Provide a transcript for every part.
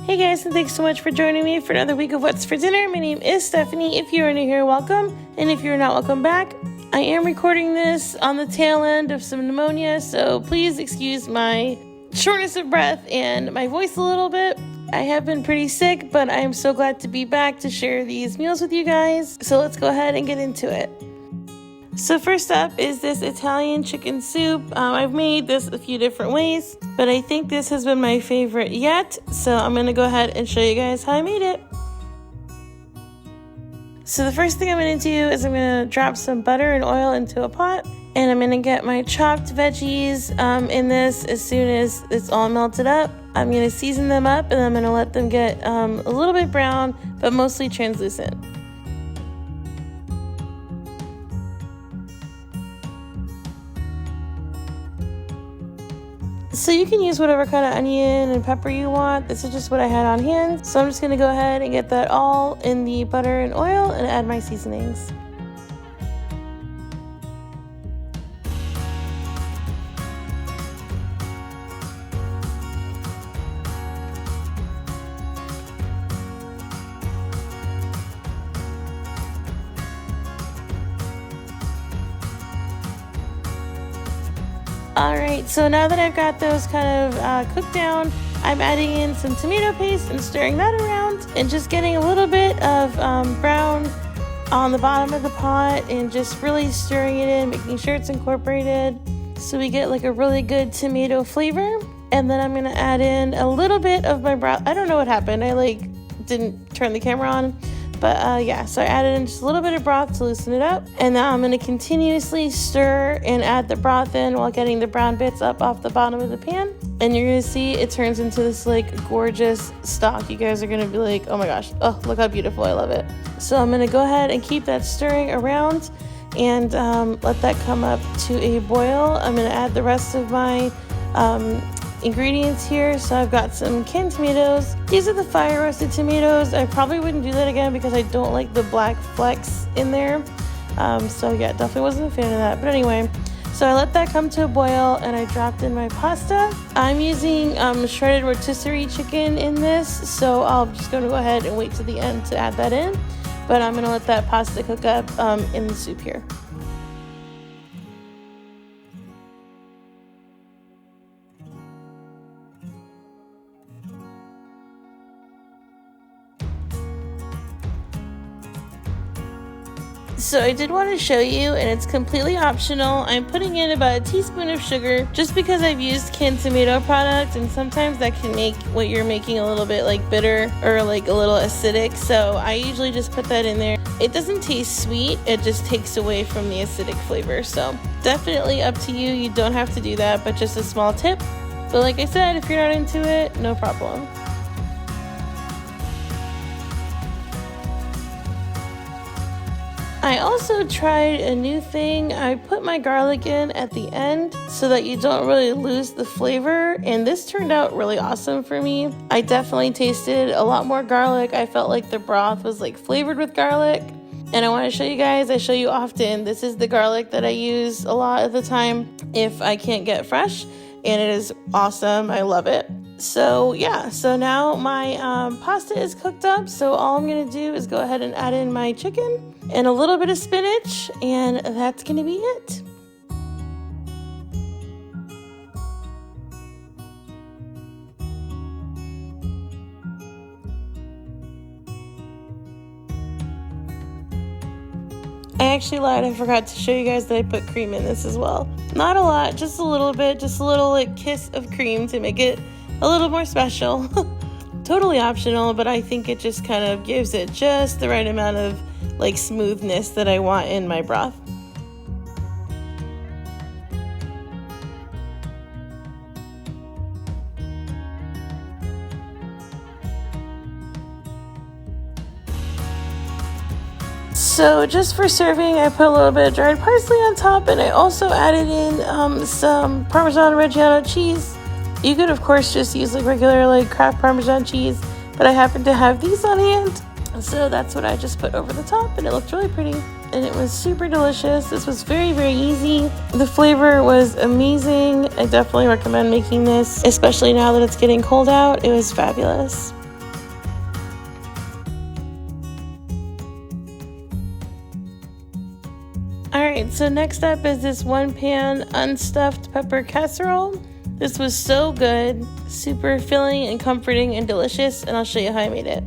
Hey guys, and thanks so much for joining me for another week of What's for Dinner. My name is Stephanie. If you're new here, welcome. And if you're not, welcome back. I am recording this on the tail end of some pneumonia, so please excuse my shortness of breath and my voice a little bit. I have been pretty sick, but I am so glad to be back to share these meals with you guys. So let's go ahead and get into it. So first up is this Italian chicken soup. I've made this a few different ways, but I think this has been my favorite yet. So I'm going to go ahead and show you guys how I made it. So the first thing I'm going to do is I'm going to drop some butter and oil into a pot, and I'm going to get my chopped veggies in this as soon as it's all melted up. I'm going to season them up, and I'm going to let them get a little bit brown, but mostly translucent. So you can use whatever kind of onion and pepper you want. This is just what I had on hand. So I'm just going to go ahead and get that all in the butter and oil and add my seasonings. Alright, so now that I've got those kind of cooked down, I'm adding in some tomato paste and stirring that around and just getting a little bit of brown on the bottom of the pot and just really stirring it in, making sure it's incorporated so we get like a really good tomato flavor. And then I'm going to add in a little bit of my broth. I don't know what happened. I didn't turn the camera on. But yeah, so I added in just a little bit of broth to loosen it up. And now I'm going to continuously stir and add the broth in while getting the brown bits up off the bottom of the pan. And you're going to see it turns into this gorgeous stock. You guys are going to be like, oh my gosh, oh, look how beautiful, I love it. So I'm going to go ahead and keep that stirring around and let that come up to a boil. I'm going to add the rest of my ingredients here. So I've got some canned tomatoes. These are the fire roasted tomatoes. I probably wouldn't do that again because I don't like the black flecks in there. So yeah, definitely wasn't a fan of that. But anyway, so I let that come to a boil and I dropped in my pasta. I'm using shredded rotisserie chicken in this, so I'm just going to go ahead and wait to the end to add that in. But I'm going to let that pasta cook up in the soup here. So I did want to show you, and it's completely optional. I'm putting in about a teaspoon of sugar just because I've used canned tomato product, and sometimes that can make what you're making a little bit bitter or a little acidic. So I usually just put that in there. It doesn't taste sweet, it just takes away from the acidic flavor. So definitely up to you. You don't have to do that, but just a small tip. But like I said, if you're not into it, no problem. I also tried a new thing. I put my garlic in at the end so that you don't really lose the flavor, and this turned out really awesome for me. I definitely tasted a lot more garlic. I felt like the broth was flavored with garlic, and I want to show you guys. I show you often. This is the garlic that I use a lot of the time if I can't get fresh, and it is awesome. I love it. So yeah, so now my pasta is cooked up, so all I'm going to do is go ahead and add in my chicken and a little bit of spinach, and that's going to be it. I actually lied, I forgot to show you guys that I put cream in this as well. Not a lot, just a little bit, just a little kiss of cream to make it a little more special. Totally optional, but I think it just kind of gives it just the right amount of smoothness that I want in my broth. So just for serving, I put a little bit of dried parsley on top, and I also added in some Parmesan Reggiano cheese. You could of course just use regular Kraft Parmesan cheese, but I happen to have these on hand, so that's what I just put over the top, and it looked really pretty. And it was super delicious. This was very, very easy. The flavor was amazing. I definitely recommend making this, especially now that it's getting cold out. It was fabulous. Alright, so next up is this one pan unstuffed pepper casserole. This was so good, super filling and comforting and delicious, and I'll show you how I made it.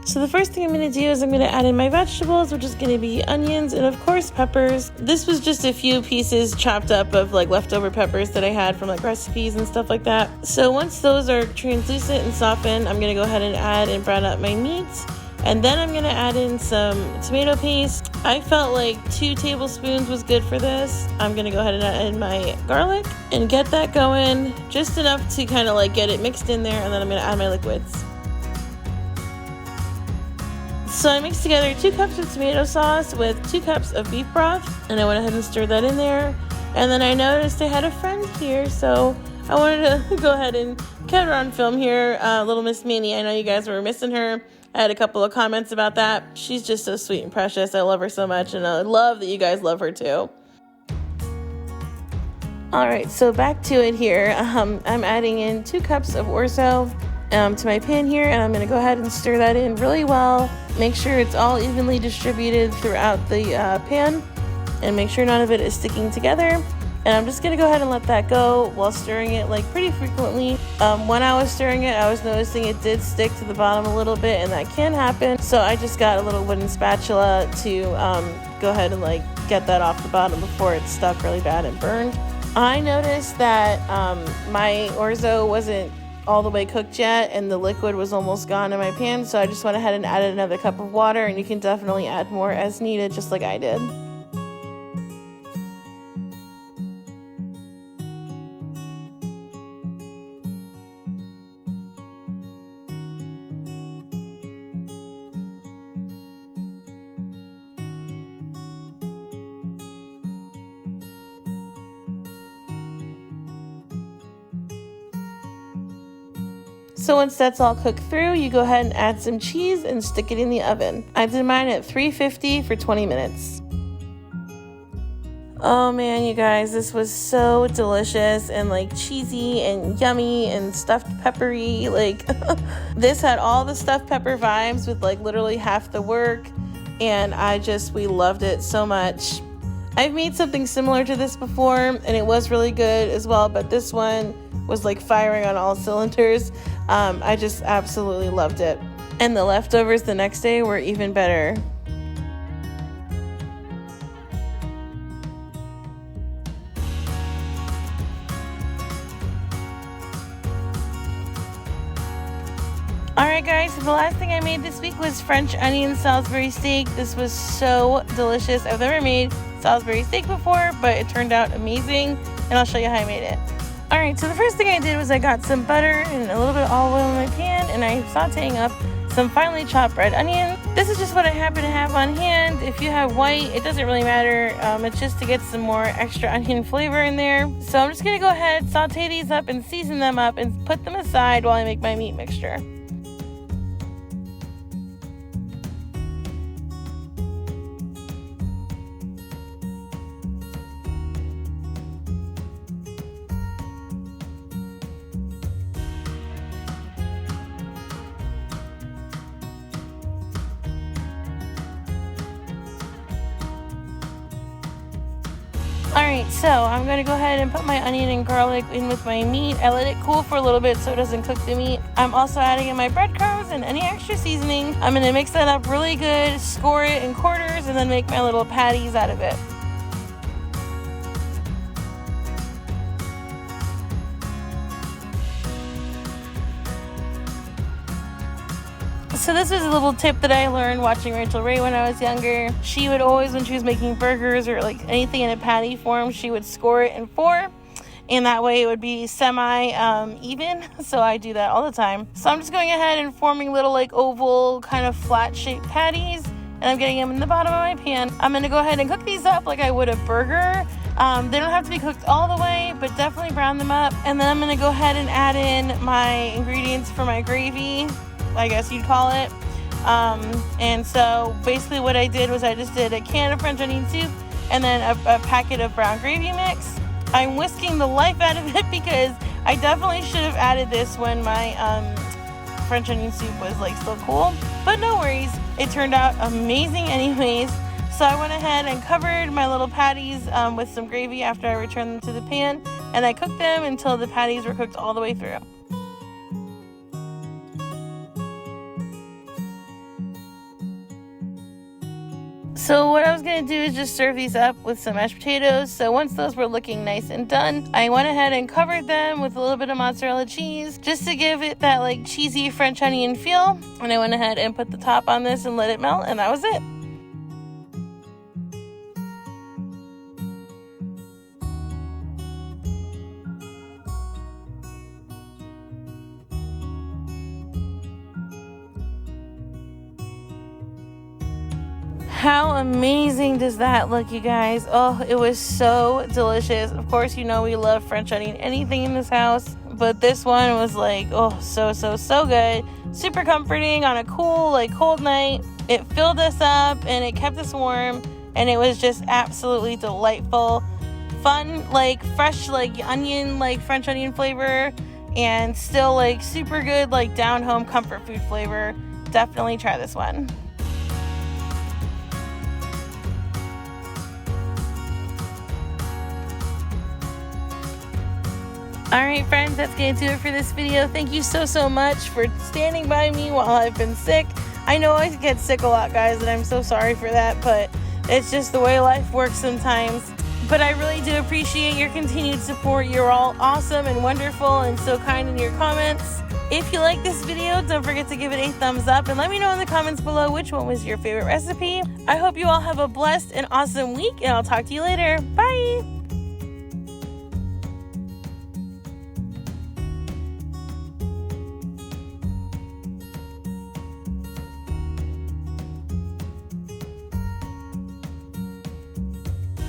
So the first thing I'm going to do is I'm going to add in my vegetables, which is going to be onions and of course peppers. This was just a few pieces chopped up of like leftover peppers that I had from like recipes and stuff like that. So once those are translucent and softened, I'm going to go ahead and add and brown up my meat. And then I'm going to add in some tomato paste. I felt like 2 tablespoons was good for this. I'm going to go ahead and add in my garlic and get that going just enough to kind of like get it mixed in there, and then I'm going to add my liquids. So I mixed together 2 cups of tomato sauce with 2 cups of beef broth, and I went ahead and stirred that in there. And then I noticed I had a friend here, so I wanted to go ahead and get her on film here. Little Miss Minnie, I know you guys were missing her. I had a couple of comments about that. She's just so sweet and precious. I love her so much, and I love that you guys love her too. Alright, so back to it here. I'm adding in 2 cups of orzo to my pan here, and I'm going to go ahead and stir that in really well. Make sure it's all evenly distributed throughout the pan, and make sure none of it is sticking together. And I'm just going to go ahead and let that go while stirring it like pretty frequently. When I was stirring it, I was noticing it did stick to the bottom a little bit, and that can happen. So I just got a little wooden spatula to go ahead and like get that off the bottom before it's stuck really bad and burned. I noticed that my orzo wasn't all the way cooked yet, and the liquid was almost gone in my pan, so I just went ahead and added another cup of water, and you can definitely add more as needed, just like I did. So once that's all cooked through, you go ahead and add some cheese and stick it in the oven. I did mine at 350 for 20 minutes. Oh man, you guys, this was so delicious and like cheesy and yummy and stuffed peppery. Like this had all the stuffed pepper vibes with like literally half the work, and we loved it so much. I've made something similar to this before, and it was really good as well, but this one was like firing on all cylinders. I just absolutely loved it. And the leftovers the next day were even better. Alright guys, so the last thing I made this week was French onion Salisbury steak. This was so delicious. I've never made Salisbury steak before, but it turned out amazing, and I'll show you how I made it. Alright, so the first thing I did was I got some butter and a little bit of olive oil in my pan, and I'm sauteing up some finely chopped red onion. This is just what I happen to have on hand. If you have white, it doesn't really matter. It's just to get some more extra onion flavor in there. So I'm just going to go ahead, saute these up and season them up and put them aside while I make my meat mixture. Alright, so I'm going to go ahead and put my onion and garlic in with my meat. I let it cool for a little bit so it doesn't cook the meat. I'm also adding in my breadcrumbs and any extra seasoning. I'm going to mix that up really good, score it in quarters, and then make my little patties out of it. So this is a little tip that I learned watching Rachel Ray when I was younger. She would always, when she was making burgers or like anything in a patty form, she would score it in 4, and that way it would be even. So I do that all the time. So I'm just going ahead and forming little like oval kind of flat shaped patties, and I'm getting them in the bottom of my pan. I'm going to go ahead and cook these up like I would a burger. They don't have to be cooked all the way, but definitely brown them up. And then I'm going to go ahead and add in my ingredients for my gravy, I guess you'd call it. And so basically what I did was I just did a can of French onion soup and then a packet of brown gravy mix. I'm whisking the life out of it because I definitely should have added this when my French onion soup was like still cool, but no worries. It turned out amazing anyways. So I went ahead and covered my little patties with some gravy after I returned them to the pan, and I cooked them until the patties were cooked all the way through. So what I was going to do is just serve these up with some mashed potatoes. So once those were looking nice and done, I went ahead and covered them with a little bit of mozzarella cheese just to give it that like cheesy French onion feel. And I went ahead and put the top on this and let it melt, and that was it. How amazing does that look, you guys? Oh, it was so delicious. Of course, you know we love French onion anything in this house, but this one was like, oh, so good. Super comforting on a cool, like cold night. It filled us up and it kept us warm, and it was just absolutely delightful. Fun, like fresh, like onion, like French onion flavor, and still like super good, like down home comfort food flavor. Definitely try this one. Alright friends, that's going to do it for this video. Thank you so much for standing by me while I've been sick. I know I get sick a lot, guys, and I'm so sorry for that, but it's just the way life works sometimes. But I really do appreciate your continued support. You're all awesome and wonderful and so kind in your comments. If you like this video, don't forget to give it a thumbs up and let me know in the comments below which one was your favorite recipe. I hope you all have a blessed and awesome week, and I'll talk to you later. Bye!